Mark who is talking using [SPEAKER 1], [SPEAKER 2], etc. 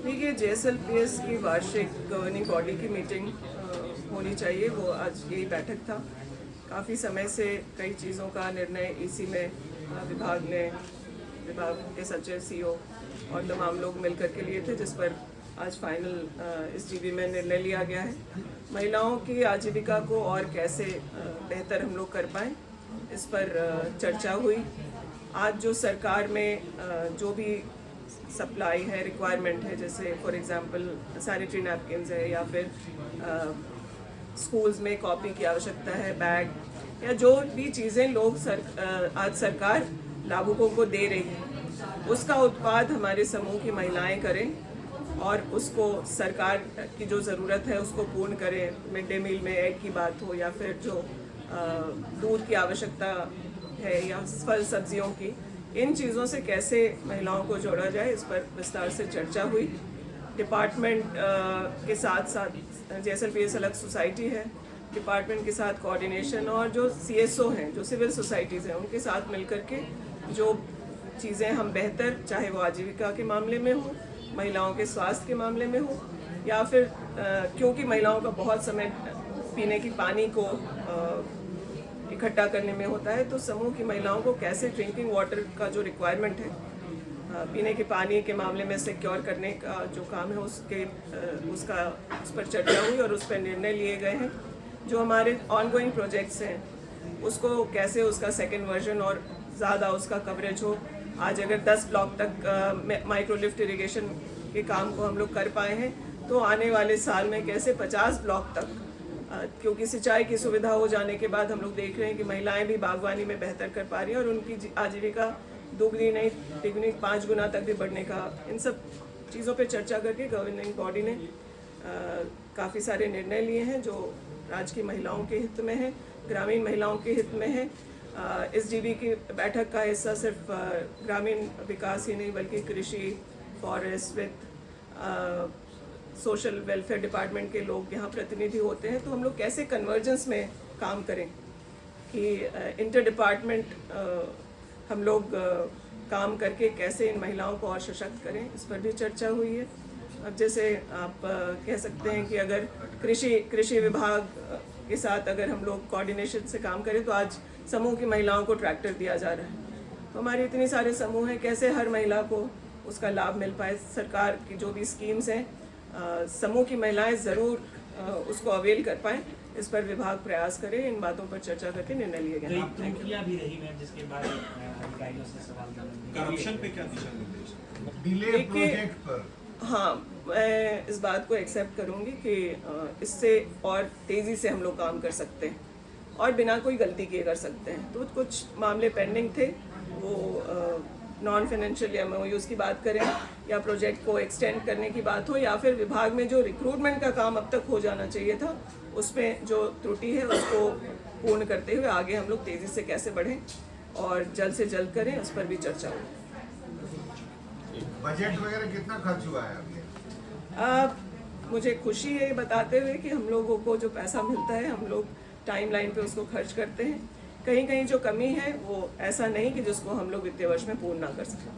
[SPEAKER 1] देखिए, JSLPS की वार्षिक गवर्निंग बॉडी की मीटिंग होनी चाहिए, वो आज यही बैठक था। काफ़ी समय से कई चीज़ों का निर्णय इसी में विभाग के सचिव, CEO और तमाम लोग मिलकर के लिए थे, जिस पर आज फाइनल इस GB में निर्णय लिया गया है। महिलाओं की आजीविका को और कैसे बेहतर हम लोग कर पाएँ, इस पर चर्चा हुई। आज जो सरकार में जो भी सप्लाई है, रिक्वायरमेंट है, जैसे फॉर एग्जांपल सैनिटरी नैपकिन्स है या फिर स्कूल्स में कॉपी की आवश्यकता है, बैग या जो भी चीज़ें आज सरकार लाभुकों को दे रही है, उसका उत्पाद हमारे समूह की महिलाएं करें और उसको सरकार की जो ज़रूरत है उसको पूर्ण करें। मिड डे मील में एग की बात हो या फिर जो दूध की आवश्यकता है या फल सब्जियों की, इन चीज़ों से कैसे महिलाओं को जोड़ा जाए, इस पर विस्तार से चर्चा हुई। डिपार्टमेंट के साथ साथ JSLPS अलग सोसाइटी है, डिपार्टमेंट के साथ कोऑर्डिनेशन और जो CSO हैं, जो सिविल सोसाइटीज़ हैं, उनके साथ मिलकर के जो चीज़ें हम बेहतर, चाहे वो आजीविका के मामले में हो, महिलाओं के स्वास्थ्य के मामले में हो या फिर क्योंकि महिलाओं का बहुत समय पीने की पानी को इकट्ठा करने में होता है, तो समूह की महिलाओं को कैसे ड्रिंकिंग वाटर का जो रिक्वायरमेंट है, पीने के पानी के मामले में सिक्योर करने का जो काम है उस पर चर्चा हुई और उस पर निर्णय लिए गए हैं। जो हमारे ऑनगोइंग प्रोजेक्ट्स हैं उसको कैसे उसका सेकेंड वर्जन और ज़्यादा उसका कवरेज हो। आज अगर 10 ब्लॉक तक माइक्रो लिफ्ट इरिगेशन के काम को हम लोग कर पाए हैं, तो आने वाले साल में कैसे 50 ब्लॉक तक, क्योंकि सिंचाई की सुविधा हो जाने के बाद हम लोग देख रहे हैं कि महिलाएं भी बागवानी में बेहतर कर पा रही हैं और उनकी आजीविका दुगनी नहीं तिगुनी 5 गुना तक भी बढ़ने का, इन सब चीज़ों पे चर्चा करके गवर्निंग बॉडी ने काफ़ी सारे निर्णय लिए हैं जो राज्य की महिलाओं के हित में है, ग्रामीण महिलाओं के हित में है। इस GB की बैठक का हिस्सा सिर्फ ग्रामीण विकास ही नहीं बल्कि कृषि, फॉरेस्ट, वित्त, सोशल वेलफेयर डिपार्टमेंट के लोग यहाँ प्रतिनिधि होते हैं। तो हम लोग कैसे कन्वर्जेंस में काम करें कि इंटर डिपार्टमेंट हम लोग काम करके कैसे इन महिलाओं को और सशक्त करें, इस पर भी चर्चा हुई है। अब जैसे आप कह सकते हैं कि अगर कृषि विभाग के साथ अगर हम लोग कोऑर्डिनेशन से काम करें, तो आज समूह की महिलाओं को ट्रैक्टर दिया जा रहा है। तो हमारे इतने सारे समूह हैं, कैसे हर महिला को उसका लाभ मिल पाए। सरकार की जो भी स्कीम्स हैं, समूह की महिलाएं ज़रूर उसको अवेल कर पाएँ, इस पर विभाग प्रयास करे। इन बातों पर चर्चा करके निर्णय लिए गए।
[SPEAKER 2] भी रही हैं जिसके बाद अधिकारियों से सवाल
[SPEAKER 3] करप्शन पे क्या दिशा निर्देश?
[SPEAKER 4] डिले प्रोजेक्ट पर
[SPEAKER 1] हाँ, मैं इस बात को एक्सेप्ट करूँगी कि इससे और तेज़ी से हम लोग काम कर सकते हैं और बिना कोई गलती किए कर सकते हैं। तो कुछ मामले पेंडिंग थे, वो नॉन फाइनेंशियल MOUs की बात करें या प्रोजेक्ट को एक्सटेंड करने की बात हो या फिर विभाग में जो रिक्रूटमेंट का काम अब तक हो जाना चाहिए था, उसमें जो त्रुटि है उसको पूर्ण करते हुए आगे हम लोग तेज़ी से कैसे बढ़ें और जल्द से जल्द करें, उस पर भी चर्चा हो।
[SPEAKER 4] बजट वगैरह कितना खर्च हुआ है अभी?
[SPEAKER 1] मुझे खुशी है बताते हुए कि हम लोगों को जो पैसा मिलता है हम लोग टाइम लाइन पे उसको खर्च करते हैं। कहीं कहीं जो कमी है वो ऐसा नहीं कि जिसको हम लोग वित्तीय वर्ष में पूर्ण ना कर सकें।